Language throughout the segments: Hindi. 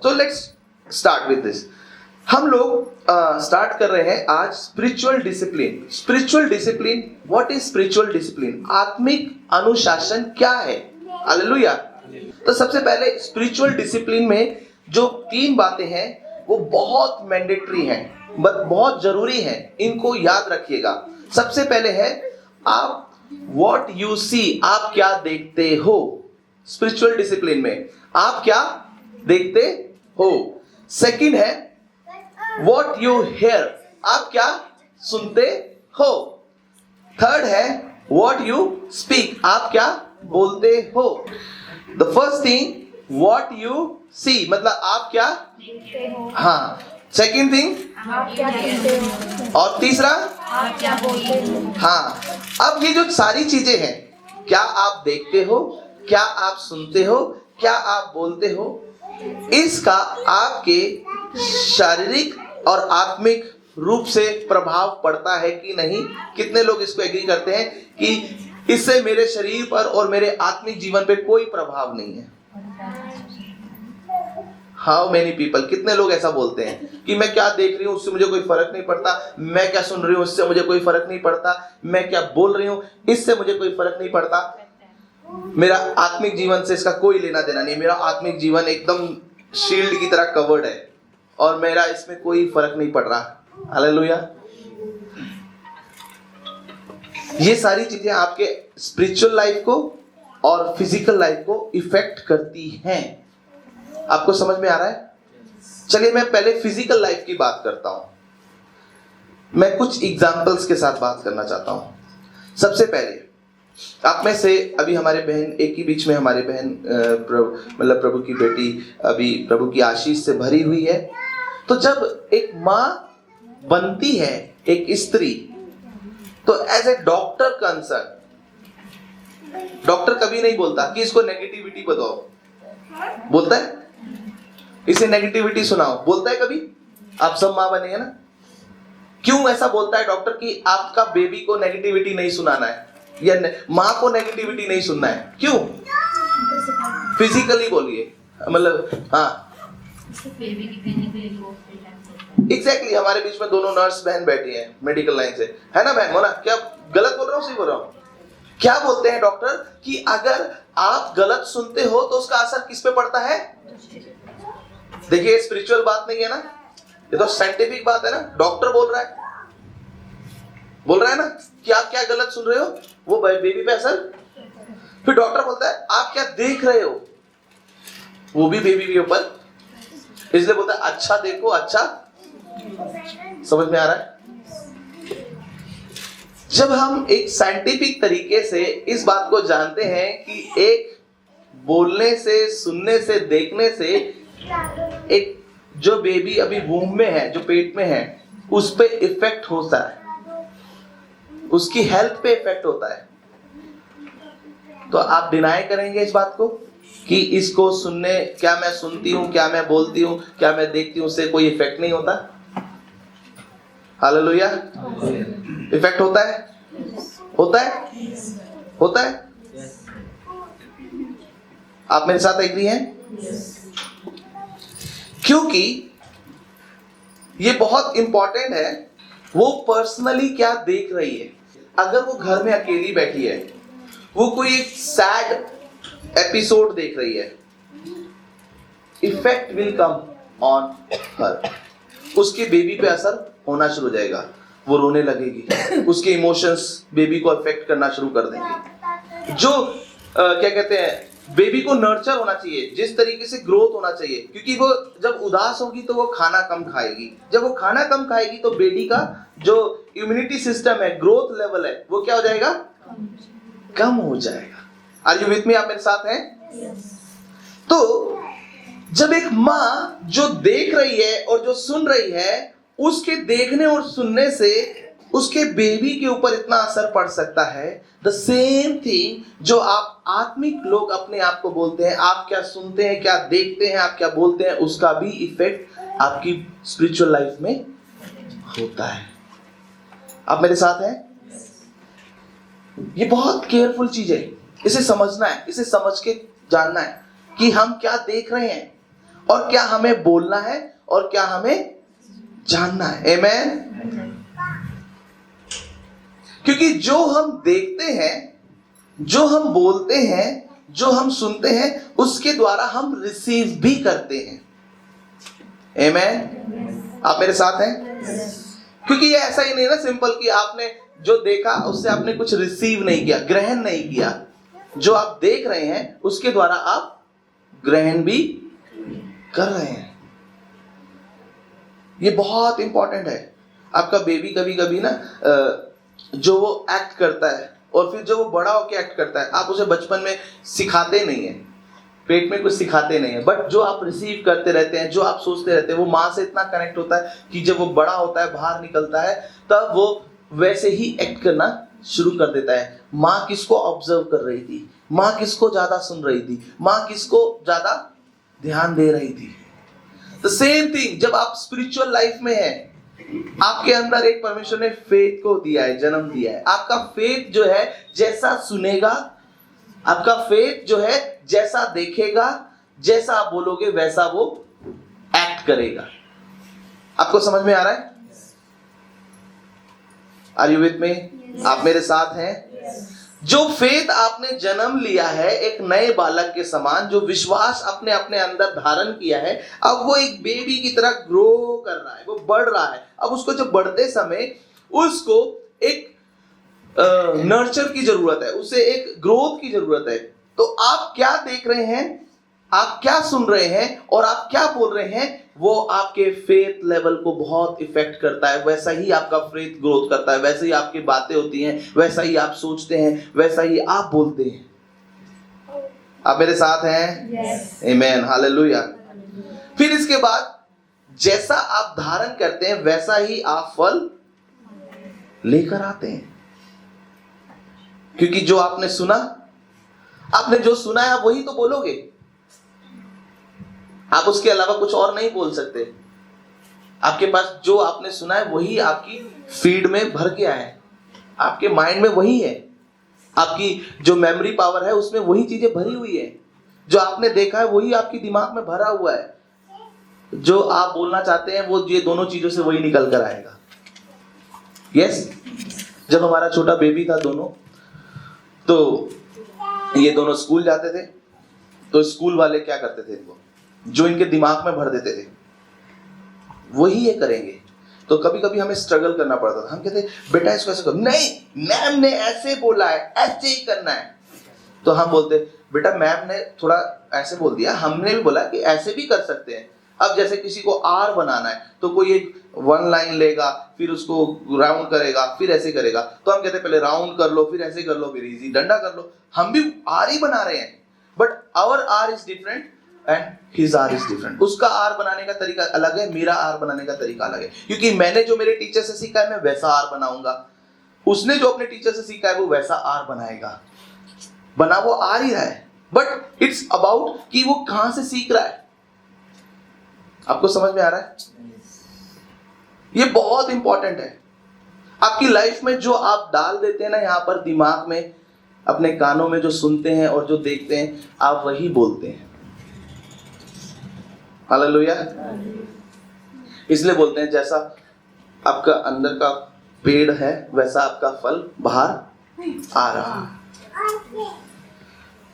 तो लेट्स स्टार्ट विद दिस। हम लोग स्टार्ट कर रहे हैं आज spiritual discipline. Spiritual discipline, what is spiritual discipline? आत्मिक अनुशासन क्या है? हालेलुया। तो सबसे पहले स्पिरिचुअल डिसिप्लिन में जो 3 बातें हैं वो बहुत मैंडेटरी हैं, बहुत जरूरी हैं, इनको याद रखिएगा। सबसे पहले है आप व्हाट यू सी, आप क्या देखते हो। स्पिरिचुअल डिसिप्लिन में आप क्या देखते हो। सेकंड है व्हाट यू हियर, आप क्या सुनते हो। थर्ड है व्हाट यू स्पीक, आप क्या बोलते हो। The first thing what you see, मतलब आप क्या देखते हो। हाँ। सेकंड थिंग आप क्या सुनते हो और तीसरा आप क्या बोलते हो। हाँ। अब ये जो सारी चीजें हैं, क्या आप देखते हो, क्या आप सुनते हो, क्या आप बोलते हो, इसका आपके शारीरिक और आत्मिक रूप से प्रभाव पड़ता है कि नहीं? कितने लोग इसको एग्री करते हैं कि इससे मेरे शरीर पर और मेरे आत्मिक जीवन पे कोई प्रभाव नहीं है? हाउ मेनी पीपल, कितने लोग ऐसा बोलते हैं कि मैं क्या देख रही हूँ उससे मुझे कोई फर्क नहीं पड़ता, मैं क्या सुन रही हूँ उससे मुझे कोई फर्क नहीं पड़ता, मैं क्या बोल रही हूँ इससे मुझे कोई फर्क नहीं पड़ता, मेरा आत्मिक जीवन से इसका कोई लेना देना नहीं, मेरा आत्मिक जीवन एकदम शील्ड की तरह कवर्ड है और मेरा इसमें कोई फर्क नहीं पड़ रहा। हालेलुया। ये सारी चीजें आपके स्पिरिचुअल लाइफ को और फिजिकल लाइफ को इफेक्ट करती हैं। आपको समझ में आ रहा है? चलिए मैं पहले फिजिकल लाइफ की बात करता हूं। मैं कुछ एग्जाम्पल्स के साथ बात करना चाहता हूं। सबसे पहले आप में से अभी हमारे बहन, एक ही बीच में हमारे बहन मतलब प्रभु की बेटी अभी प्रभु की आशीष से भरी हुई है। तो जब एक माँ बनती है, एक स्त्री, तो as a doctor concern, doctor कभी नहीं बोलता कि इसको नेगेटिविटी बताओ, बोलता है इसे नेगेटिविटी सुनाओ, बोलता है कभी? आप सब माँ बने हैं ना? क्यों ऐसा बोलता है डॉक्टर कि आपका बेबी को नेगेटिविटी नहीं सुनाना है या माँ को नेगेटिविटी नहीं सुनना है? क्यों? फिजिकली बोलिए, मतलब हाँ एग्जैक्टली। हमारे बीच में दोनों नर्स बहन बैठी हैं मेडिकल लाइन से, है ना बहन? मोना, क्या गलत बोल रहा हूँ, सही बोल रहा हूँ? क्या बोलते हैं डॉक्टर कि अगर आप गलत सुनते हो तो उसका असर किस पे पड़ता है? देखिए स्पिरिचुअल बात नहीं है ना, ये तो साइंटिफिक बात है ना। डॉक्टर बोल रहा है ना कि आप क्या गलत सुन रहे हो, वो बेबी पे असर। फिर डॉक्टर बोलता है आप क्या देख रहे हो, वो भी बेबी के ऊपर, इसलिए बोलता है अच्छा देखो, अच्छा। समझ में आ रहा है? जब हम एक साइंटिफिक तरीके से इस बात को जानते हैं कि एक बोलने से, सुनने से, देखने से एक जो बेबी अभी वूम्ब में है, जो पेट में है, उस पे इफेक्ट होता है, उसकी हेल्थ पे इफेक्ट होता है, तो आप डिनाई करेंगे इस बात को कि इसको सुनने, क्या मैं सुनती हूं, क्या मैं बोलती हूं, क्या मैं देखती हूं, उससे कोई इफेक्ट नहीं होता? हालेलुया। इफेक्ट होता है, होता है, होता है। आप मेरे साथ एग्री हैं? क्योंकि ये बहुत इंपॉर्टेंट है, वो पर्सनली क्या देख रही है। अगर वो घर में अकेली बैठी है, वो कोई एक सैड एपिसोड देख रही है, effect will come on her, उसके बेबी पे असर होना शुरू हो जाएगा, वो रोने लगेगी, उसके इमोशंस बेबी को अफेक्ट करना शुरू कर देंगे। जो क्या कहते हैं, बेबी को नर्चर होना चाहिए, जिस तरीके से ग्रोथ होना चाहिए, क्योंकि वो जब उदास होगी तो वो खाना कम खाएगी, जब वो खाना कम खाएगी तो बेबी का जो इम्यूनिटी सिस्टम है, ग्रोथ लेवल है, वो क्या हो जाएगा? कम हो जाएगा। Are you with me? आप मेरे साथ हैं? तो जब एक माँ जो देख रही है और जो सुन रही है, उसके देखने और सुनने से उसके बेबी के ऊपर इतना असर पड़ सकता है। द सेम थिंग जो आप आत्मिक लोग अपने आप को बोलते हैं, आप क्या सुनते हैं, क्या देखते हैं, आप क्या बोलते हैं, उसका भी इफेक्ट आपकी स्पिरिचुअल लाइफ में होता है। आप मेरे साथ हैं? ये बहुत केयरफुल चीज है, इसे समझना है, इसे समझ के जानना है कि हम क्या देख रहे हैं और क्या हमें बोलना है और क्या हमें जानना है। आमेन। क्योंकि जो हम देखते हैं, जो हम बोलते हैं, जो हम सुनते हैं, उसके द्वारा हम रिसीव भी करते हैं। आमेन। आप मेरे साथ हैं? क्योंकि ये ऐसा ही नहीं ना सिंपल कि आपने जो देखा उससे आपने कुछ रिसीव नहीं किया, ग्रहण नहीं किया। जो आप देख रहे हैं उसके द्वारा आप ग्रहण भी कर रहे हैं। ये बहुत इंपॉर्टेंट है। आपका बेबी कभी कभी ना जो वो एक्ट करता है और फिर जो वो बड़ा होकर एक्ट करता है, आप उसे बचपन में सिखाते नहीं है, पेट में कुछ सिखाते नहीं है, बट जो आप रिसीव करते रहते हैं, जो आप सोचते रहते हैं, वो माँ से इतना कनेक्ट होता है कि जब वो बड़ा होता है, बाहर निकलता है, तब वो वैसे ही एक्ट करना शुरू कर देता है। माँ किसको ऑब्जर्व कर रही थी, माँ किसको ज्यादा सुन रही थी, माँ किसको ज्यादा ध्यान दे रही थी। द सेम थिंग जब आप स्पिरिचुअल लाइफ में हैं, आपके अंदर एक परमेश्वर ने फेथ को दिया है, जन्म दिया है। आपका फेथ जो है जैसा सुनेगा, आपका फेथ जो है जैसा देखेगा, जैसा आप बोलोगे वैसा वो एक्ट करेगा। आपको समझ में आ रहा है? Are you with me? आप मेरे साथ हैं? जो फेथ आपने जन्म लिया है एक नए बालक के समान, जो विश्वास अपने अपने अंदर धारण किया है, अब वो एक बेबी की तरह ग्रो कर रहा है, वो बढ़ रहा है। अब उसको जब बढ़ते समय उसको एक नर्चर की जरूरत है, उसे एक ग्रोथ की जरूरत है। तो आप क्या देख रहे हैं, आप क्या सुन रहे हैं और आप क्या बोल रहे हैं, वो आपके फेथ लेवल को बहुत इफेक्ट करता है। वैसा ही आपका फेथ ग्रोथ करता है, वैसे ही आपकी बातें होती हैं, वैसा ही आप सोचते हैं, वैसा ही आप बोलते हैं। आप मेरे साथ हैं? आमेन, हालेलुया। फिर इसके बाद जैसा आप धारण करते हैं वैसा ही आप फल लेकर आते हैं। क्योंकि जो आपने सुना, आपने जो सुना है वही तो बोलोगे। आप उसके अलावा कुछ और नहीं बोल सकते। आपके पास जो आपने सुना है वही आपकी फीड में भर गया है, आपके माइंड में वही है, आपकी जो मेमोरी पावर है उसमें वही चीजें भरी हुई है। जो आपने देखा है वही आपकी दिमाग में भरा हुआ है। जो आप बोलना चाहते हैं वो ये दोनों चीजों से वही निकल कर आएगा। यस। जब हमारा छोटा बेबी था दोनों, तो ये दोनों स्कूल जाते थे, तो स्कूल वाले क्या करते थे, इनको जो इनके दिमाग में भर देते थे वही ये करेंगे। तो कभी कभी हमें स्ट्रगल करना पड़ता था। हम कहते बेटा इसको ऐसे करो, नहीं मैम ने ऐसे बोला है, ऐसे ही करना है। तो हम बोलते बेटा मैम ने थोड़ा ऐसे बोल दिया, हमने भी बोला कि ऐसे भी कर सकते हैं। अब जैसे किसी को आर बनाना है तो कोई एक वन लाइन लेगा, फिर उसको राउंड करेगा, फिर ऐसे करेगा। तो हम कहते पहले राउंड कर लो, फिर ऐसे कर लो, फिर इजी डंडा कर लो। हम भी आर ही बना रहे हैं, but our R is different and his R is different. उसका आर बनाने का तरीका अलग है, मेरा आर बनाने का तरीका अलग है। क्योंकि मैंने जो मेरे टीचर से सीखा है मैं वैसा आर बनाऊंगा, उसने जो अपने टीचर से सीखा है वो वैसा आर बनाएगा। बना वो आ ही रहा है, बट इट्स अबाउट कि वो कहां से सीख रहा है। आपको समझ में आ रहा है? ये बहुत इंपॉर्टेंट है। आपकी लाइफ में जो आप डाल देते हैं ना यहां पर दिमाग में, अपने कानों में जो सुनते हैं और जो देखते हैं, आप वही बोलते हैं। हालेलुया। इसलिए बोलते हैं जैसा आपका अंदर का पेड़ है वैसा आपका फल बाहर आ रहा है।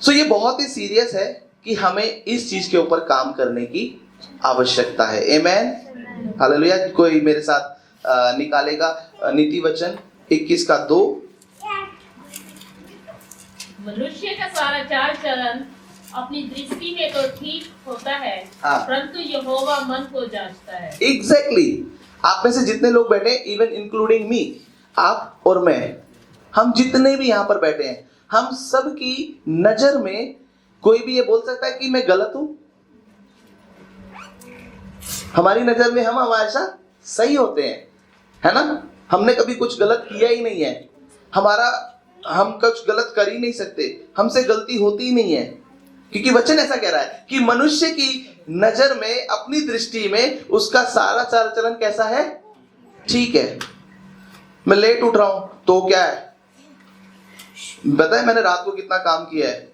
सो ये बहुत ही सीरियस है कि हमें इस चीज के ऊपर काम करने की आवश्यकता है। Amen, hallelujah. कोई मेरे साथ निकालेगा नीति वचन 21:2। मनुष्य का सारा चाल चलन अपनी दृष्टि में तो ठीक होता है, परंतु यहोवा मन को जांचता है। एग्जैक्टली। आप में से जितने लोग बैठे, इवन इंक्लूडिंग मी, आप और मैं, हम जितने भी यहाँ पर बैठे हैं, हम सब की नजर में कोई भी ये बोल सकता है कि मैं गलत हूं? हमारी नजर में हम हमेशा सही होते हैं, है ना? हमने कभी कुछ गलत किया ही नहीं है। हम कुछ गलत कर ही नहीं सकते, हमसे गलती होती ही नहीं है। क्योंकि वचन ऐसा कह रहा है कि मनुष्य की नजर में, अपनी दृष्टि में उसका सारा चाल चलन कैसा है? ठीक है। मैं लेट उठ रहा हूं तो क्या है? बताए मैंने रात को कितना काम किया है,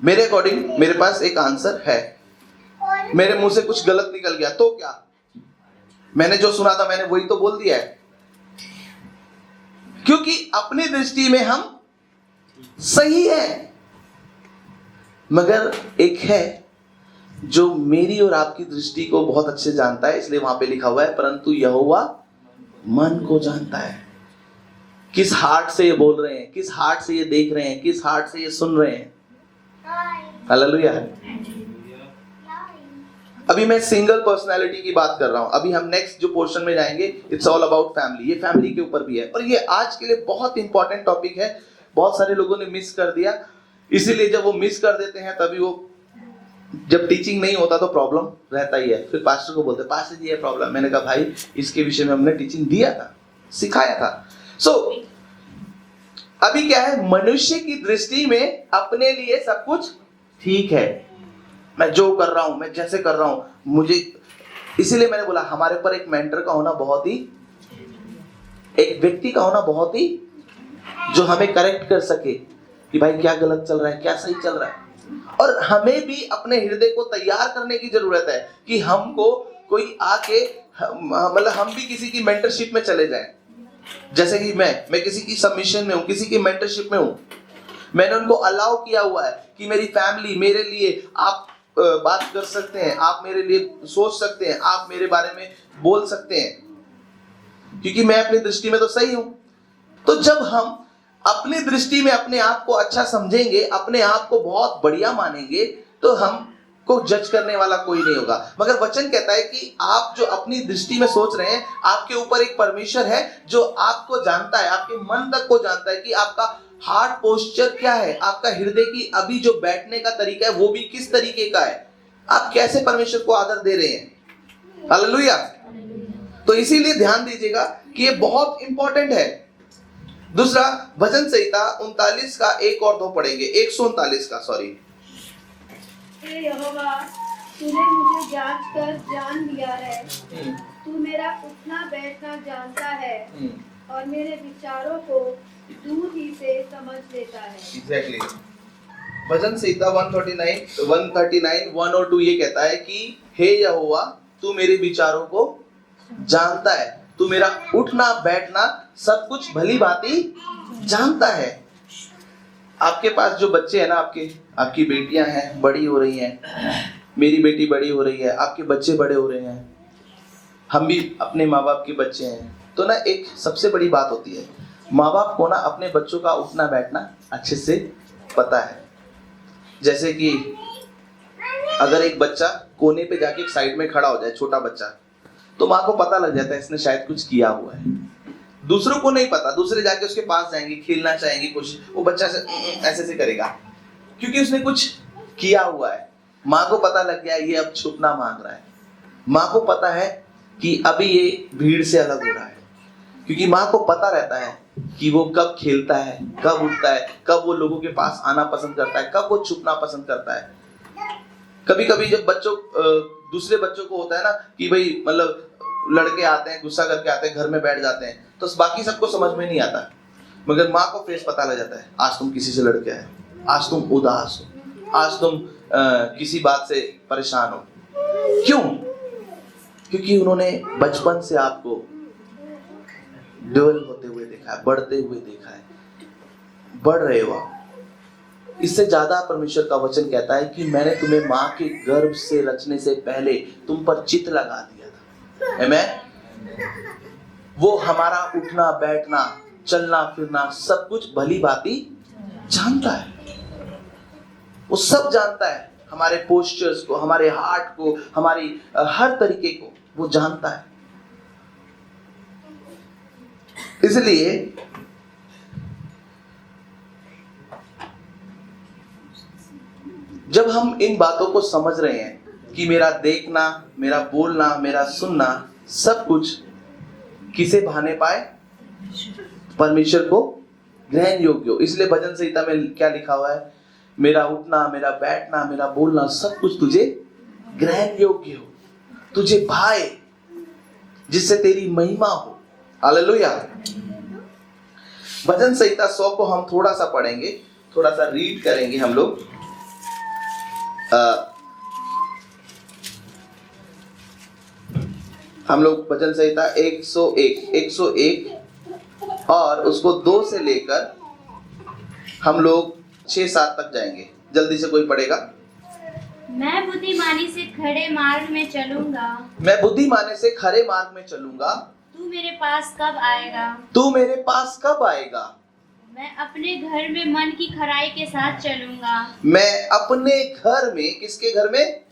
मेरे अकॉर्डिंग मेरे पास एक आंसर है। मेरे मुंह से कुछ गलत निकल गया तो क्या, मैंने जो सुना था मैंने वही तो बोल दिया है, क्योंकि अपनी दृष्टि में हम सही है। मगर एक है जो मेरी और आपकी दृष्टि को बहुत अच्छे जानता है, इसलिए वहां पे लिखा हुआ है परंतु यहोवा मन को जानता है। किस हार्ट से ये बोल रहे हैं, किस हार्ट से ये देख रहे हैं, किस हार्ट से ये सुन रहे हैं। हालेलुया। अभी मैं सिंगल पर्सनालिटी की बात कर रहा हूं, अभी हम नेक्स्ट जो पोर्शन में जाएंगे इट्स ऑल अबाउट फैमिली। ये फैमिली के ऊपर भी है और ये आज के लिए बहुत इंपॉर्टेंट टॉपिक है। बहुत सारे लोगों ने मिस कर दिया, इसीलिए जब वो मिस कर देते हैं तभी वो, जब टीचिंग नहीं होता तो प्रॉब्लम रहता ही है। फिर पास्टर को बोलते पास्टर जी ये प्रॉब्लम, मैंने कहा भाई इसके विषय में हमने टीचिंग दिया था, सिखाया था। अभी क्या है, मनुष्य की दृष्टि में अपने लिए सब कुछ ठीक है, मैं जो कर रहा हूं, मैं जैसे कर रहा हूं, मुझे, इसीलिए मैंने बोला हमारे ऊपर एक मेंटर का होना बहुत ही, एक व्यक्ति का होना बहुत ही, जो हमें करेक्ट कर सके कि भाई क्या गलत चल रहा है, क्या सही चल रहा है। और हमें भी अपने हृदय को तैयार करने की जरूरत है कि हमको कोई आके, मतलब हम भी किसी की मेंटरशिप में चले जाएं। जैसे कि मैं किसी की सबमिशन में हूं, किसी की मेंटरशिप में हूं, मैंने उनको अलाउ किया हुआ है कि मेरी फैमिली, मेरे लिए आप बात कर सकते हैं, आप मेरे लिए सोच सकते हैं, आप मेरे बारे में बोल सकते हैं, क्योंकि मैं अपनी दृष्टि में तो सही हूं। तो जब हम अपनी दृष्टि में अपने आप को अच्छा समझेंगे, अपने आप को बहुत बढ़िया मानेंगे, तो हमको जज करने वाला कोई नहीं होगा। मगर वचन कहता है कि आप जो अपनी दृष्टि में सोच रहे हैं, आपके ऊपर एक परमेश्वर है जो आपको जानता है, आपके मन तक को जानता है कि आपका हार्ट पोस्चर क्या है, आपका हृदय की अभी जो बैठने का तरीका है वो भी किस तरीके का है, आप कैसे परमेश्वर को आदर दे रहे हैं। हालेलुया। तो इसीलिए ध्यान दीजिएगा कि ये बहुत इंपॉर्टेंट है। दूसरा, भजन संहिता 39 का 1 और 2 पढ़ेंगे, 139 का, सॉरी। हे यहोवा, तूने मुझे जांच कर जान लिया है, तू मेरा उठना बैठना जानता है और मेरे विचारों को दूर ही से समझ लेता है। एग्जैक्टली। भजन संहिता 139 1 और 2 ये कहता है कि हे यहोवा, तू मेरे विचारों को जानता है, तू मेरा उठना बैठना सब कुछ भली भांति जानता है। आपके पास जो बच्चे हैं ना, आपकी बेटियां हैं, बड़ी हो रही हैं, मेरी बेटी बड़ी हो रही है, आपके बच्चे बड़े हो रहे हैं, हम भी अपने माँ बाप के बच्चे हैं। तो ना एक सबसे बड़ी बात होती है, माँ बाप को ना अपने बच्चों का उठना बैठना अच्छे से पता है। जैसे कि अगर एक बच्चा कोने पे जाके एक साइड में खड़ा हो जाए, छोटा बच्चा, तो माँ को पता लग जाता है इसने शायद कुछ किया हुआ है। दूसरों को नहीं पता, दूसरे जाके उसके पास जाएंगे, खेलना चाहेंगे, कुछ वो बच्चा ऐसे से करेगा क्योंकि उसने कुछ किया हुआ है। माँ को पता लग गया ये अब छुपना मांग रहा है, माँ को पता है कि अभी ये भीड़ से अलग हो रहा है, क्योंकि माँ को पता रहता है कि वो कब खेलता है, कब उठता है, कब वो लोगों के पास आना पसंद करता है, कब वो छुपना पसंद करता है। कभी कभी जब दूसरे बच्चों को होता है ना कि भाई मतलब लड़के आते हैं, गुस्सा करके आते हैं, घर में बैठ जाते हैं, तो बाकी सबको समझ में नहीं आता, मगर माँ को फेस पता लग जाता है, आज तुम किसी से लड़ के आए, आज तुम उदास हो, आज तुम किसी बात से परेशान हो। क्यों? क्योंकि उन्होंने बचपन से आपको डेवलप होते हुए देखा है, बढ़ते हुए देखा है, बढ़ रहे हो आप। इससे ज्यादा परमेश्वर का वचन कहता है कि मैंने तुम्हें माँ के गर्भ से रचने से पहले तुम पर चित्त लगा दिया था। आमीन। वो हमारा उठना बैठना, चलना फिरना सब कुछ भली भांति जानता है, वो सब जानता है, हमारे पोस्चर्स को, हमारे हार्ट को, हमारी हर तरीके को वो जानता है। इसलिए जब हम इन बातों को समझ रहे हैं कि मेरा देखना, मेरा बोलना, मेरा सुनना सब कुछ किसे भाने पाए? परमेश्वर को ग्रहण योग्य हो। इसलिए भजन संहिता में क्या लिखा हुआ है? मेरा उठना, मेरा बैठना, मेरा बोलना सब कुछ तुझे ग्रहण योग्य हो, तुझे भाए, जिससे तेरी महिमा हो। हालेलुया। भजन संहिता 100 को हम थोड़ा सा पढ़ेंगे, थोड़ा सा रीड करेंगे हम लोग। हम लोग भजन संहिता 101 और उसको 2 से लेकर हम लोग 6-7 तक जाएंगे। जल्दी से कोई पढ़ेगा। मैं बुद्धिमानी से खड़े मार्ग में चलूंगा, मैं बुद्धिमानी से खरे मार्ग में चलूंगा, तू मेरे पास कब आएगा? तू मेरे पास कब आएगा? मैं अपने घर में मन की खराई के साथ चलूंगा, मैं अपने घर में, किसके घर में?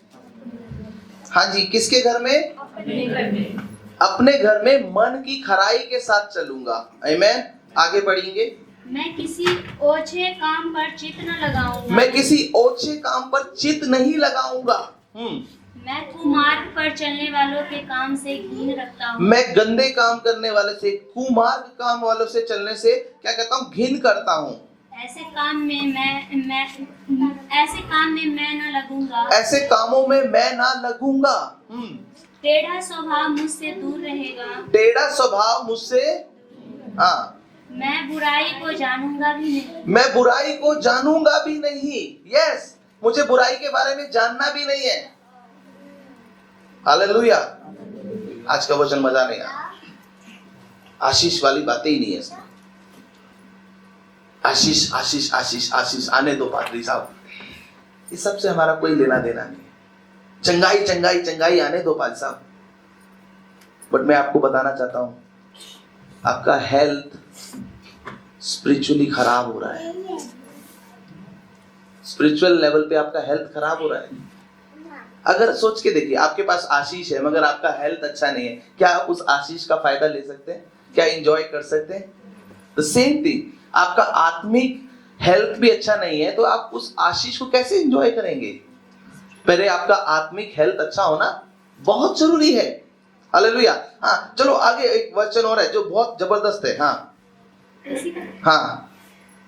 हाँ जी, किसके घर में? अपने घर में। अपने घर में मन की खराई के साथ चलूंगा। आमीन। आगे बढ़ेंगे। मैं किसी ओछे काम पर चित्त न लगाऊंगा, मैं किसी ओछे काम पर चित्त नहीं लगाऊंगा। मैं कुमार्ग पर चलने वालों के काम से घिन रखता हूँ, मैं गंदे काम करने वाले से, कुमार्ग काम वालों से चलने से क्या कहता हूँ? घिन करता हूँ। ऐसे काम में मैं न लगूंगा, ऐसे कामों में मैं ना लगूंगा। टेढ़ा स्वभाव मुझसे दूर रहेगा, टेढ़ा स्वभाव मुझसे, हाँ, मैं बुराई को जानूंगा भी नहीं, मैं बुराई को जानूंगा भी नहीं। यस, मुझे बुराई के बारे में जानना भी नहीं है। हालेलुया। आज का वचन मजा नहीं आया, आशीष वाली बातें ही नहीं है इसमें। आशीष आशीष आशीष आशीष आने दो पादरी साहब, इस सब से हमारा कोई लेना देना नहीं है। चंगाई चंगाई चंगाई आने दो पादरी साहब। बट मैं आपको बताना चाहता हूं, आपका हेल्थ स्पिरिचुअली खराब हो रहा है। स्पिरिचुअल लेवल पे आपका हेल्थ खराब हो रहा है। अगर सोच के देखिए, आपके पास आशीष है मगर आपका हेल्थ अच्छा नहीं है, क्या आप उस आशीष का फायदा ले सकते हैं? क्या एंजॉय कर सकते हैं? द सेम थिंग, आपका आत्मिक हेल्थ भी अच्छा नहीं है तो आप उस आशीष को कैसे एंजॉय करेंगे? पहले आपका आत्मिक हेल्थ अच्छा होना बहुत जरूरी है। हालेलुया। हाँ, चलो आगे एक वचन और है जो बहुत जबरदस्त है। हाँ हाँ,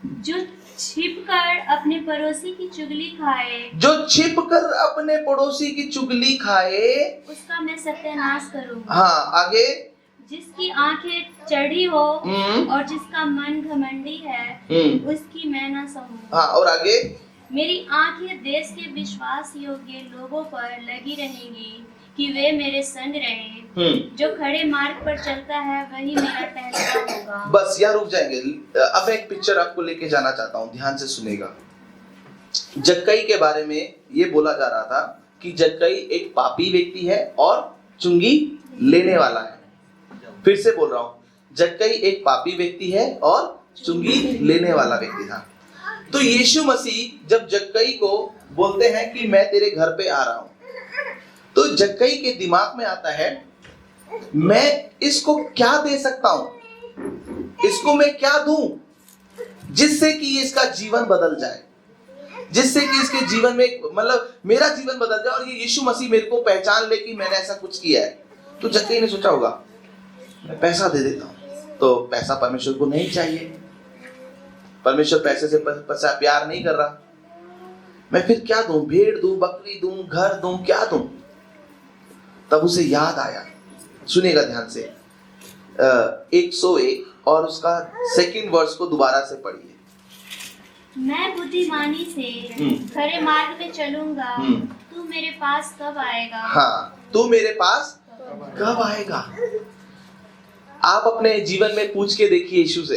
जो छिपकर अपने पड़ोसी की चुगली खाए, जो छिपकर अपने पड़ोसी की चुगली खाए, उसका मैं सत्यानाश करूंगा। हाँ, आगे, जिसकी आंखें चढ़ी हो और जिसका मन घमंडी है, उसकी मैं न सहूंगा। हाँ, और आगे, मेरी आंखें देश के विश्वास योग्य लोगों पर लगी रहेंगी कि वे मेरे संग रहे। जो खड़े मार्ग पर चलता है वही मेरा पहचान होगा। बस यहाँ रुक जाएंगे। अब एक पिक्चर आपको लेके जाना चाहता हूँ, ध्यान से सुनेगा। जक्कई के बारे में ये बोला जा रहा था कि जक्कई एक पापी व्यक्ति है और चुंगी लेने वाला है। फिर से बोल रहा हूँ, जक्कई एक पापी व्यक्ति है और चुंगी लेने वाला व्यक्ति था। तो यीशु मसीह जब जक्कई को बोलते हैं कि मैं तेरे घर पे आ रहा हूं, तो जक्कई के दिमाग में आता है, मैं इसको क्या दे सकता हूं, इसको मैं क्या दूं जिससे कि इसका जीवन बदल जाए, जिससे कि इसके जीवन में मतलब मेरा जीवन बदल जाए और ये यीशु मसीह मेरे को पहचान ले कि मैंने ऐसा कुछ किया है। तो जक्कई ने सोचा होगा, मैं पैसा दे देता हूं। तो पैसा परमेश्वर को नहीं चाहिए, परमेश्वर पैसे से प्यार नहीं कर रहा। मैं फिर क्या दूं? भेड़ दूं, बकरी दूं, घर दूं, क्या दूं? तब उसे याद आया, सुनिएगा ध्यान से, 101 और उसका सेकंड वर्स को दोबारा से पढ़िए। मैं बुद्धिमानी से खरे मार्ग में चलूंगा, तू मेरे पास कब आएगा? हाँ, तू मेरे पास कब आएगा? आप अपने जीवन में पूछ के देखिए यीशु से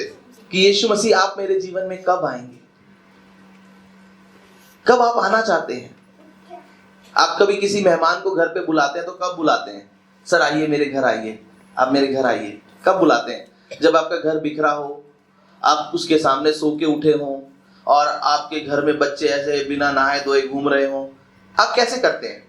कि यीशु मसीह आप मेरे जीवन में कब आएंगे? कब आप आना चाहते हैं? आप कभी किसी मेहमान को घर पे बुलाते हैं तो कब बुलाते हैं? सर आइए मेरे घर आइए, आप मेरे घर आइए। कब बुलाते हैं? जब आपका घर बिखरा हो, आप उसके सामने सो के उठे हो और आपके घर में बच्चे ऐसे बिना नहाए धोए घूम रहे हो। आप कैसे करते हैं?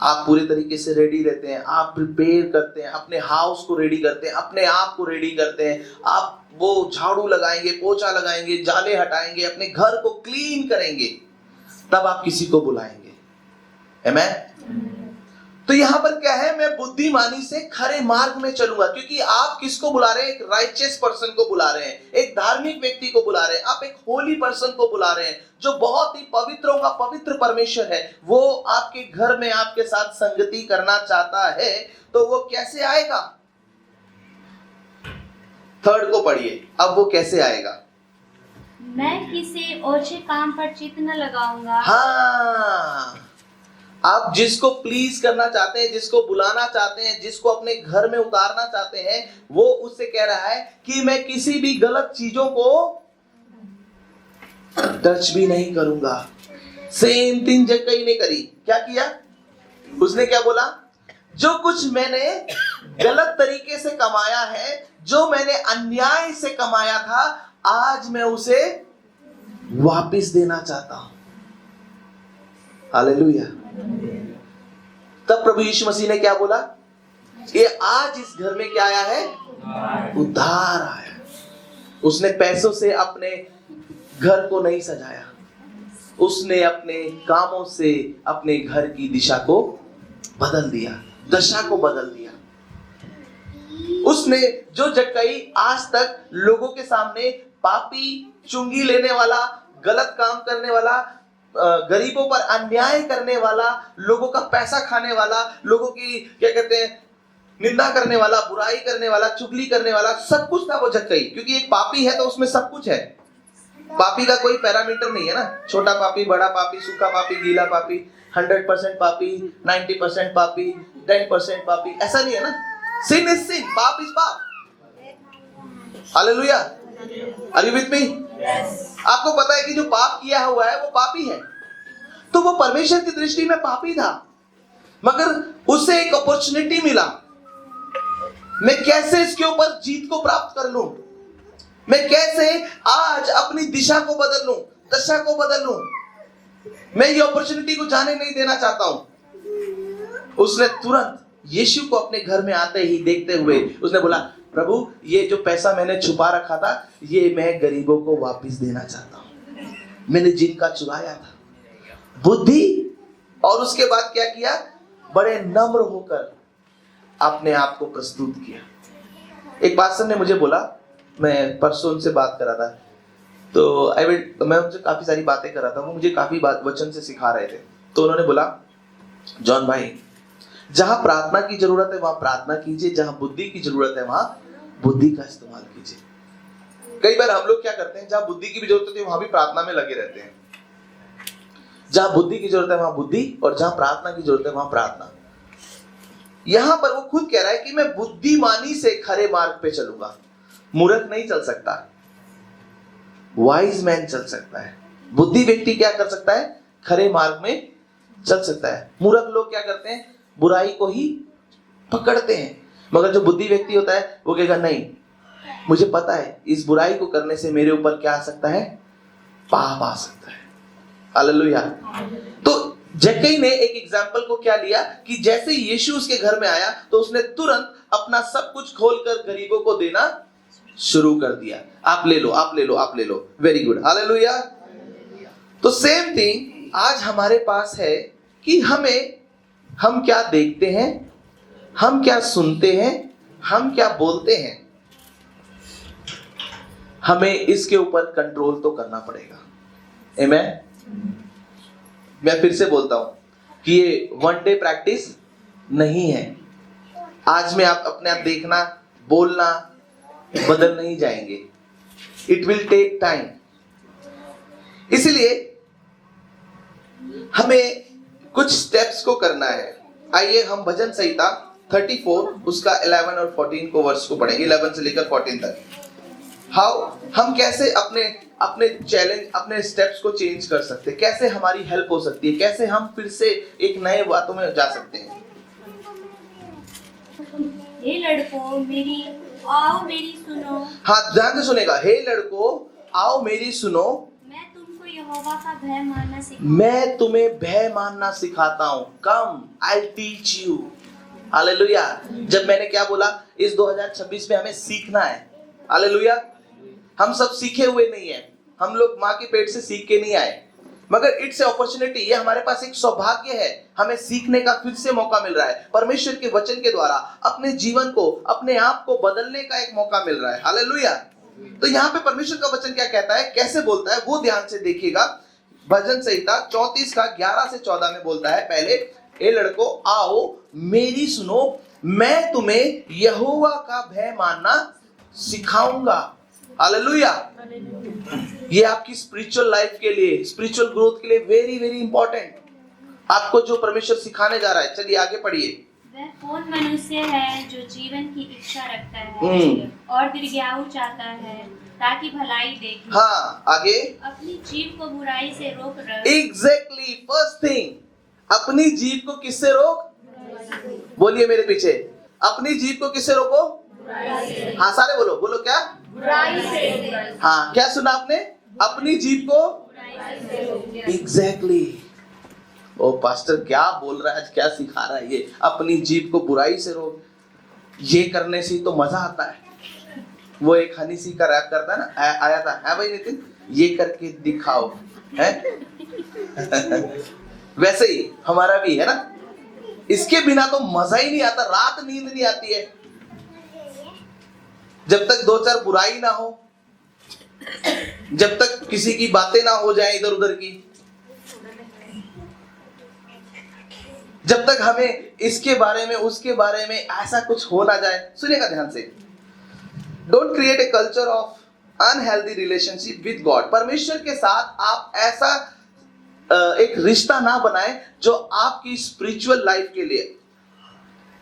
आप पूरी तरीके से रेडी रहते हैं, आप प्रिपेयर करते हैं, अपने हाउस को रेडी करते हैं, अपने आप को रेडी करते हैं। आप वो झाड़ू लगाएंगे, पोछा लगाएंगे, जाले हटाएंगे, अपने घर को क्लीन करेंगे, तब आप किसी को बुलाएंगे। आमीन। तो यहाँ पर क्या है? मैं बुद्धिमानी से खरे मार्ग में चलूंगा, क्योंकि आप किसको बुला रहे हैं? एक राइचियस पर्सन को बुला रहे हैं, एक धार्मिक व्यक्ति को बुला रहे हैं, आप एक होली पर्सन को बुला रहे हैं जो बहुत ही पवित्रों का पवित्र परमेश्वर है। वो आपके घर में आपके साथ संगति करना चाहता है, तो वो कैसे आएगा? थर्ड को पढ़िए, अब वो कैसे आएगा? मैं किसी ओछे काम पर चित्त न लगाऊंगा। हाँ, आप जिसको प्लीज करना चाहते हैं, जिसको बुलाना चाहते हैं, जिसको अपने घर में उतारना चाहते हैं, वो उससे कह रहा है कि मैं किसी भी गलत चीजों को टच भी नहीं करूंगा। सेम थिंग जक्कई ने करी। क्या किया उसने? क्या बोला? जो कुछ मैंने गलत तरीके से कमाया है, जो मैंने अन्याय से कमाया था, आज मैं उसे वापस देना चाहता हूं। हालेलुया। तब प्रभु यीशु मसीह ने क्या बोला? ये आज इस घर में क्या आया है? उद्धार आया। उसने पैसों से अपने घर को नहीं सजाया, उसने अपने कामों से अपने घर की दिशा को बदल दिया, दशा को बदल दिया। उसने जो जक्कई आज तक लोगों के सामने पापी, चुंगी लेने वाला, गलत काम करने वाला, गरीबों पर अन्याय करने वाला, लोगों का पैसा खाने वाला, लोगों की क्या कहते हैं निंदा करने वाला, बुराई करने वाला, चुगली करने वाला, सब कुछ था वो जक्कई। क्योंकि एक पापी है तो उसमें सब कुछ है। पापी का कोई पैरामीटर नहीं है ना, छोटा पापी, बड़ा पापी, सूखा पापी, गीला पापी, 100% पापी, 90% पापी, 10% पापी, ऐसा नहीं है ना। सिन इज सिन, पाप इज पाप। Hallelujah. Are you with me? आपको पता है कि जो पाप किया हुआ है वो पापी है, तो वो परमेश्वर की दृष्टि में पापी था, मगर उसे एक अपॉर्चुनिटी मिला। मैं कैसे इसके ऊपर जीत को प्राप्त कर लूं, मैं कैसे आज अपनी दिशा को बदल लूं, दशा को बदल लूं, मैं ये अपॉर्चुनिटी को जाने नहीं देना चाहता हूं। उसने तुरंत यीशु को अपने घर में आते ही देखते हुए उसने बोला, प्रभु ये जो पैसा मैंने छुपा रखा था, ये मैं गरीबों को वापस देना चाहता हूं, मैंने जिनका चुराया था। बुद्धि। और उसके बाद क्या किया? बड़े नम्र होकर अपने आप को प्रस्तुत किया। एक पास्टर ने मुझे बोला, मैं परसों उनसे बात कर रहा था, तो मैं उनसे काफी सारी बातें कर रहा था, वो मुझे काफी वचन से सिखा रहे थे। तो उन्होंने बोला, जॉन भाई, जहां प्रार्थना की जरूरत है वहां प्रार्थना कीजिए, जहां बुद्धि की जरूरत है वहां बुद्धि का इस्तेमाल कीजिए। कई बार हम लोग क्या करते हैं, जहां बुद्धि की भी जरूरत होती है वहां भी प्रार्थना में लगे रहते हैं। जहां बुद्धि की जरूरत है वहां बुद्धि, और जहां प्रार्थना की जरूरत है वहां प्रार्थना। यहां पर वो खुद कह रहा है कि मैं बुद्धिमानी से खरे मार्ग पे चलूंगा। मूर्ख नहीं चल सकता, वाइज मैन चल सकता है। बुद्धि व्यक्ति क्या कर सकता है? खरे मार्ग में चल सकता है। मूर्ख लोग क्या करते हैं? बुराई को ही पकड़ते हैं। मगर जो बुद्धि व्यक्ति होता है वो कहेगा, नहीं, मुझे पता है इस बुराई को करने से मेरे ऊपर क्या आ सकता है? पाप आ सकता है। हालेलुया। तो जक्कई ने एक एग्जाम्पल को क्या लिया कि जैसे यीशु उसके घर में आया तो उसने तुरंत अपना सब कुछ खोलकर गरीबों को देना शुरू कर दिया। आप ले लो, आप ले लो, आप ले लो। Very good. हालेलुया। तो सेम थिंग आज हमारे पास है कि हम क्या देखते हैं, हम क्या सुनते हैं, हम क्या बोलते हैं, हमें इसके ऊपर कंट्रोल तो करना पड़ेगा। आमेन। मैं फिर से बोलता हूं कि ये वन डे प्रैक्टिस नहीं है। आज में आप अपने आप देखना, बोलना बदल नहीं जाएंगे। It will take time. इसलिए हमें कुछ स्टेप्स को करना है। आइए हम भजन संहिता 34 उसका 11 और 14 को वर्ष को पढ़ेंगे, 11 से लेकर 14 तक। हम कैसे अपने चैलेंज, अपने स्टेप्स को चेंज कर सकते हैं, कैसे हमारी हेल्प हो सकती है, कैसे हम फिर से एक नए बातों में जा सकते हैं। हे लड़कों मेरी आओ मेरी सुनो। हाँ, ध्यान से सुनेगा। हे लड़कों आओ मेरी सुनो, मैं तुमको यहोवा का भय मानना मैं तुम्हें भय मानना सिखाता हूँ। कम, आई टीच यू। हालेलुया। जब मैंने क्या बोला, इस 2026 में हमें सीखना है। हालेलुया। हम सब सीखे हुए नहीं है, हम लोग माँ के पेट से सीख के नहीं आए, मगर इट्स ए अपॉर्चुनिटी। ये हमारे पास एक सौभाग्य है, हमें सीखने का फिर से मौका मिल रहा है। परमेश्वर के वचन के द्वारा अपने जीवन को, अपने आप को बदलने का एक मौका मिल रहा है। हालेलुया। तो यहाँ पे परमेश्वर का वचन क्या कहता है, कैसे बोलता है, वो ध्यान से देखिएगा। भजन संहिता 34 का 11 से 14 में बोलता है, पहले, हे लड़कों आओ मेरी सुनो, मैं तुम्हें यहोवा का भय मानना सिखाऊंगा। हालेलुया। ये आपकी स्पिरिचुअल लाइफ के लिए, स्पिरिचुअल ग्रोथ के लिए वेरी वेरी इंपॉर्टेंट। आपको जो परमेश्वर सिखाने जा रहा है, चलिए आगे पढ़िए। वह कौन मनुष्य है जो जीवन की इच्छा रखता है और दीर्घायु चाहता है ताकि भलाई देखे। हाँ, आगे। अपनी जीभ को बुराई से रोक रहे। एग्जैक्टली, फर्स्ट थिंग, अपनी जीभ को किससे रोक? बोलिए मेरे पीछे, अपनी जीभ को किससे रोको? हाँ सारे बोलो, बोलो क्या? बुराई से। हाँ, क्या सुना आपने? अपनी जीभ को एग्जैक्टली। ओ पास्टर क्या बोल रहा है आज, क्या सिखा रहा है ये? अपनी जीभ को बुराई से रोक। ये करने से तो मजा आता है। वो एक हनी सी का रैप करता है ना, आया था, है भाई नितिन, ये करके दिखाओ, है? वैसे ही हमारा भी है ना, इसके बिना तो मजा ही नहीं आता, रात नींद नहीं आती है जब तक दो चार बुराई ना हो, जब तक किसी की बातें ना हो जाए इधर उधर की, जब तक हमें इसके बारे में उसके बारे में ऐसा कुछ हो ना जाए। सुनिएगा ध्यान से, don't create a culture of unhealthy relationship with God. परमेश्वर के साथ आप ऐसा एक रिश्ता ना बनाए जो आपकी स्पिरिचुअल लाइफ के लिए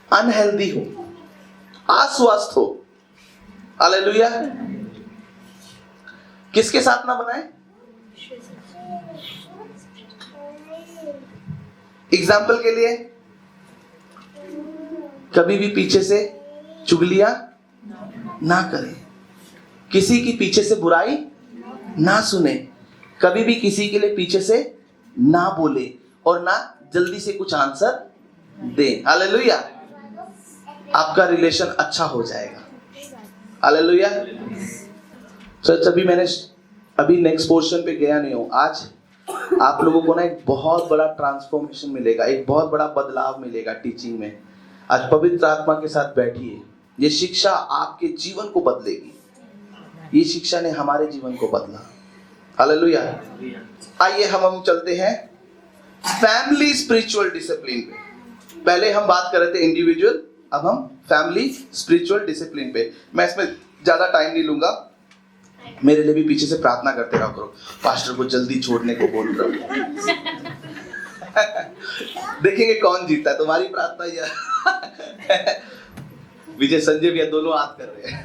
अनहेल्दी हो, अस्वस्थ हो। हालेलुया। किसके साथ ना बनाए? एग्जाम्पल के लिए, कभी भी पीछे से चुगलियां ना करें, किसी की पीछे से बुराई ना सुने, कभी भी किसी के लिए पीछे से ना बोले और ना जल्दी से कुछ आंसर दे। हालेलुया। आपका रिलेशन अच्छा हो जाएगा। हालेलुया। सच अभी नेक्स्ट पोर्शन पे गया नहीं हूं। आज आप लोगों को ना एक बहुत बड़ा ट्रांसफॉर्मेशन मिलेगा, एक बहुत बड़ा बदलाव मिलेगा टीचिंग में। आज पवित्र आत्मा के साथ बैठिए, ये शिक्षा आपके जीवन को बदलेगी। ये शिक्षा ने हमारे जीवन को बदला। हालेलुया। आइए हम चलते हैं फैमिली स्पिरिचुअल डिसिप्लिन पे। पहले हम बात कर रहे थे इंडिविजुअल, अब हम फैमिली स्पिरिचुअल डिसिप्लिन पे। मैं इसमें ज्यादा टाइम नहीं लूंगा, मेरे लिए भी पीछे से प्रार्थना करते रहो करो, पास्टर को जल्दी छोड़ने को बोल रहा हूं। देखेंगे कौन जीतता है, तुम्हारी प्रार्थना या विजय संजय भैया दोनों हाथ कर रहे हैं।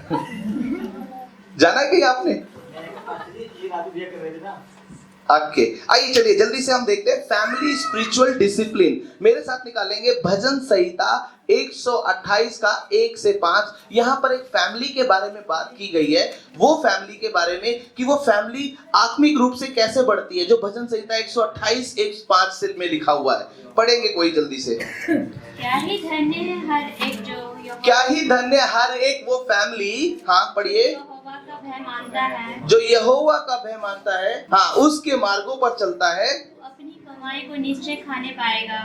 जाना है कहीं आपने? ओके, आइए चलिए जल्दी से हम देखते हैं फैमिली स्पिरिचुअल डिसिप्लिन। मेरे साथ निकालेंगे भजन संहिता 128 का 1 से 5। यहाँ पर एक फैमिली के बारे में बात की गई है, वो फैमिली के बारे में कि वो फैमिली आत्मिक रूप से कैसे बढ़ती है, जो भजन संहिता 128 1:5 से में लिखा हुआ है। पढ़ेंगे कोई जल्दी से। क्या ही धन्य है हर एक क्या ही धन्य हर एक वो फैमिली, हाँ पढ़िए, भय मानता है, जो यहोवा का भय मानता है, हाँ उसके मार्गों पर चलता है, अपनी कमाई को निश्चय खाने पाएगा।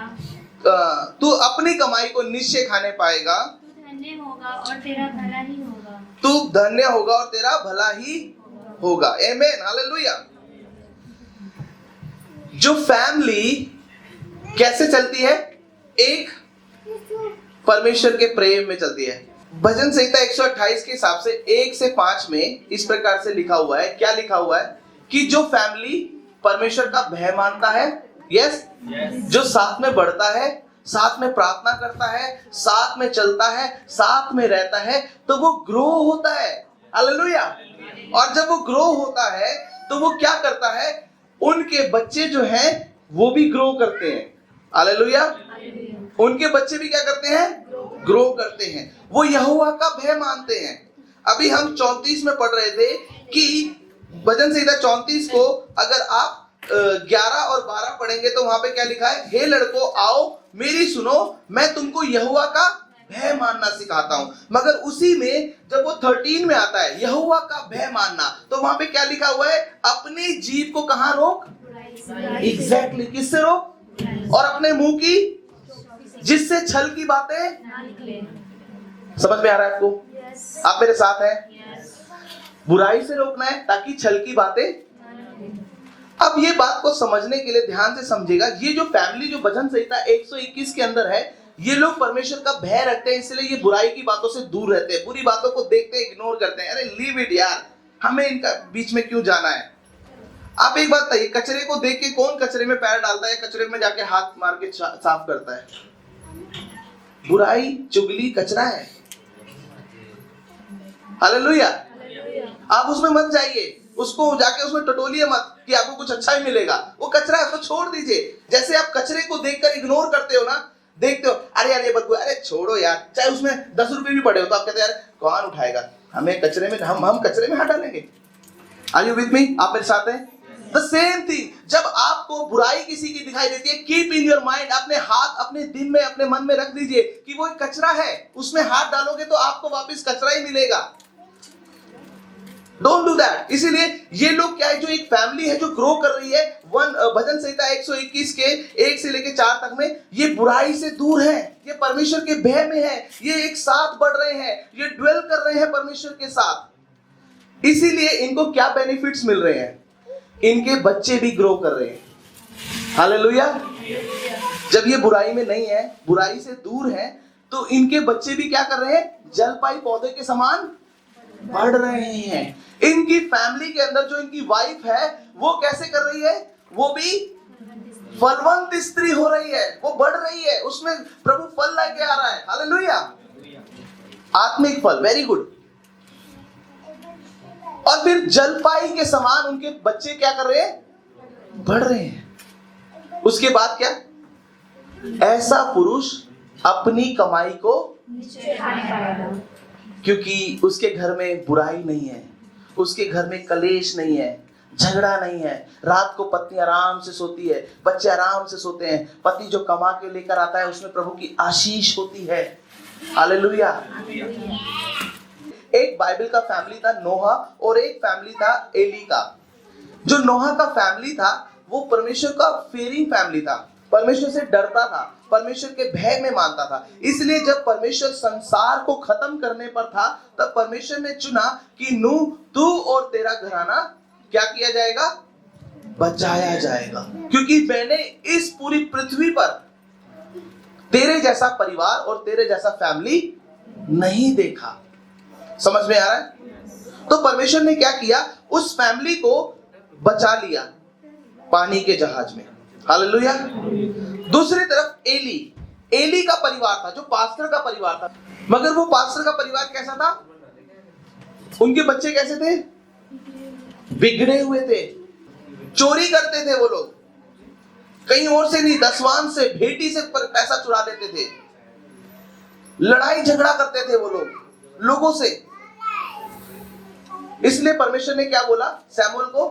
तू अपनी कमाई को निश्चय खाने पाएगा। तू धन्य होगा और तेरा भला ही होगा। तू धन्य होगा और तेरा भला ही होगा। आमीन, हालेलुया। जो फैमिली कैसे चलती है? एक परमेश्वर के प्रेम में चलती है। भजन संहिता 128 के हिसाब से 1 से 5 में इस प्रकार से लिखा हुआ है। क्या लिखा हुआ है? कि जो फैमिली परमेश्वर का भय मानता है, यस, जो साथ में बढ़ता है, साथ में प्रार्थना करता है, साथ में चलता है, साथ में रहता है, तो वो ग्रो होता है। हालेलुया। और जब वो ग्रो होता है तो वो क्या करता है? उनके बच्चे जो हैं वो भी ग्रो करते हैं। हालेलुया। उनके बच्चे भी क्या करते हैं? ग्रो करते हैं। वो यहोवा का भय मानते हैं। अभी हम 34 में पढ़ रहे थे कि भजन संहिता 34 को अगर आप 11 और 12 पढ़ेंगे तो वहां पे क्या लिखा है? हे लड़कों आओ मेरी सुनो, मैं तुमको यहोवा का भय मानना सिखाता हूं। मगर उसी में जब वो 13 में आता है यहोवा का भय मानना, तो वहां पे क्या लिखा हुआ है? अपनी जीभ को कहां रोक? एग्जैक्टली, किससे रोक? और अपने मुंह की, जिससे छल की बातें। समझ में आ रहा है आपको? आप मेरे साथ हैं? बुराई से रोकना है ताकि छल की बातें। अब ये बात को समझने के लिए ध्यान से समझेगा, ये जो फैमिली जो भजन संहिता 121 के अंदर है, ये लोग परमेश्वर का भय रखते हैं, इसलिए ये बुराई की बातों से दूर रहते हैं, बुरी बातों को देखते हैं, इग्नोर करते हैं। अरे लीव इट यार, हमें इनका बीच में क्यों जाना है। आप एक बात बताइए, कचरे को देख के कौन कचरे में पैर डालता है, कचरे में जाके हाथ मार के साफ करता है? बुराई, चुगली कचरा है। हालेलुया। आप उसमें मत जाइए, उसको जाके उसमें टटोलिए मत कि आपको कुछ अच्छा ही मिलेगा। वो कचरा है, उसको छोड़ दीजिए। जैसे आप कचरे को देखकर इग्नोर करते हो ना, देखते हो अरे यार ये बदबू, अरे छोड़ो यार, चाहे उसमें 10 रुपए भी पड़े हो तो आप कहते हैं यार कौन उठाएगा, हमें कचरे में, हम कचरे में हटा लेंगे। Are you with me? आप मेरे साथ हैं? द सेम थिंग, जब आपको बुराई किसी की दिखाई देती है, कीप इन योर माइंड, अपने हाथ अपने दिल में, अपने मन में रख दीजिए कि वो एक कचरा है, उसमें हाथ डालोगे तो आपको वापस कचरा ही मिलेगा। Don't do that. इसीलिए ये लोग क्या है, जो एक फैमिली है जो ग्रो कर रही है, भजन संहिता 121 के 1 से लेके 4 तक में, ये बुराई से दूर है, ये परमेश्वर के भय में है, ये एक साथ बढ़ रहे हैं, ये ड्वेल कर रहे हैं परमेश्वर के साथ। इसीलिए इनको क्या बेनिफिट्स मिल रहे हैं? इनके बच्चे भी ग्रो कर रहे हैं। हालेलुया। जब ये बुराई में नहीं है, बुराई से दूर है, तो इनके बच्चे भी क्या कर रहे हैं? जलपाई पौधे के समान बढ़ रहे हैं। इनकी फैमिली के अंदर जो इनकी वाइफ है, वो कैसे कर रही है? वो भी फलवंत स्त्री हो रही है, वो बढ़ रही है, उसमें प्रभु फल लेके आ रहा है। हालेलुया। आत्मिक फल, वेरी गुड। और फिर जलपाई के समान उनके बच्चे क्या कर रहे हैं? बढ़ रहे हैं। उसके बाद क्या? ऐसा पुरुष अपनी कमाई को क्योंकि उसके घर में बुराई नहीं है, उसके घर में कलेश नहीं है, झगड़ा नहीं है, रात को पत्नी आराम से सोती है, बच्चे आराम से सोते हैं, पति जो कमा के लेकर आता है उसमें प्रभु की आशीष होती है। हालेलुया। एक बाइबल का फैमिली था नोहा, और एक फैमिली था एली का। जो नोहा का फैमिली था वो परमेश्वर का फेयरिंग फैमिली था, परमेश्वर से डरता था, परमेश्वर के भय में मानता था। इसलिए जब परमेश्वर संसार को खत्म करने पर था, तब परमेश्वर ने चुना कि नूह, तू और तेरा घराना क्या किया जाएगा? बचाया जाएगा, क्योंकि मैंने इस पूरी पृथ्वी पर तेरे जैसा परिवार और तेरे जैसा फैमिली नहीं देखा। समझ में आ रहा है? तो परमेश्वर ने क्या किया? उस फैमिली को बचा लिया पानी के जहाज में। हालेलुया। दूसरी तरफ एली का परिवार था, जो पास्टर का परिवार था, मगर वो पास्टर का परिवार कैसा था? उनके बच्चे कैसे थे? बिगड़े हुए थे, चोरी करते थे वो लोग, कहीं और से नहीं, दसवान से, भेटी से पैसा चुरा देते थे, लड़ाई झगड़ा करते थे वो लोग लोगों से। इसलिए परमेश्वर ने क्या बोला सैमुअल को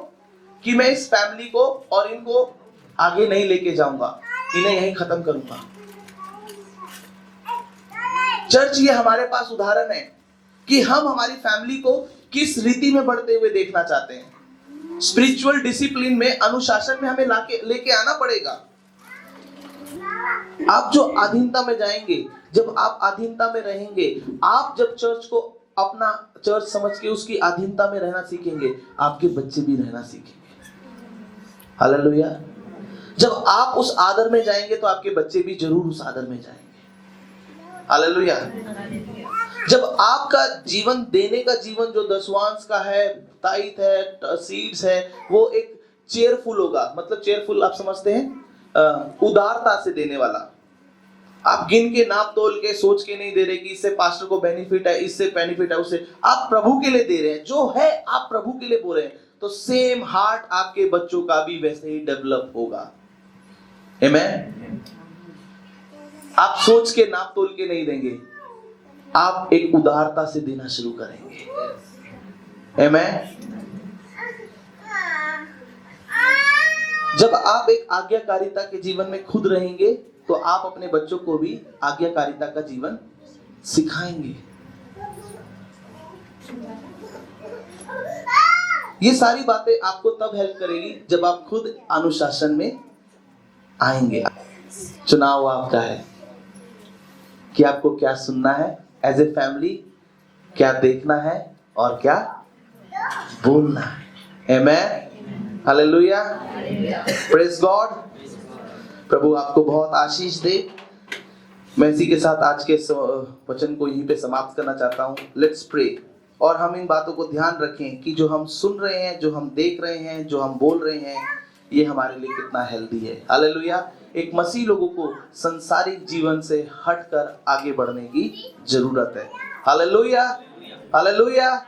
कि मैं इस फैमिली को और इनको आगे नहीं लेके जाऊंगा, इन्हें यहीं खत्म करूंगा। चर्च, ये हमारे पास उदाहरण है कि हम हमारी फैमिली को किस रीति में बढ़ते हुए देखना चाहते हैं। स्पिरिचुअल डिसिप्लिन में, अनुशासन में हमें लेके आना पड़ेगा। आप जो अधीनता में जाएंगे, जब आप अधीनता में रहेंगे, आप जब चर्च को अपना चर्च समझ के उसकी अधीनता में रहना सीखेंगे, आपके बच्चे भी रहना सीखेंगे। हालेलुया। जब आप उस आदर में जाएंगे तो आपके बच्चे भी जरूर उस आदर में जाएंगे। हालेलुया। जब आपका जीवन देने का जीवन जो दसवांश का है, ताइथ है, सीड्स है, वो एक चेयरफुल होगा। मतलब चेयरफुल आप समझते हैं, उदारता से देने वाला। आप गिन के, नाप तोल के, सोच के नहीं दे रहे कि इससे पास्टर को बेनिफिट है, इससे बेनिफिट है, उससे। आप प्रभु के लिए दे रहे हैं, जो है आप प्रभु के लिए बोल रहे हैं, तो सेम हार्ट आपके बच्चों का भी वैसे ही डेवलप होगा। आमेन। आप सोच के, नाप तोल के नहीं देंगे, आप एक उदारता से देना शुरू करेंगे। आमेन। जब आप एक आज्ञाकारिता के जीवन में खुद रहेंगे, तो आप अपने बच्चों को भी आज्ञाकारिता का जीवन सिखाएंगे। ये सारी बातें आपको तब हेल्प करेगी जब आप खुद अनुशासन में आएंगे। चुनाव आपका है कि आपको क्या सुनना है एज ए फैमिली, क्या देखना है और क्या बोलना है। आमेन। हालेलुया। Praise God. प्रभु आपको बहुत आशीष दे। मैं इसी के साथ आज के वचन को यहीं पे समाप्त करना चाहता हूं। Let's pray. और हम इन बातों को ध्यान रखें कि जो हम सुन रहे हैं, जो हम देख रहे हैं, जो हम बोल रहे हैं, ये हमारे लिए कितना हेल्दी है। हालेलुया। एक मसीह लोगों को संसारिक जीवन से हटकर आगे बढ़ने की जरूरत है। Hallelujah, hallelujah.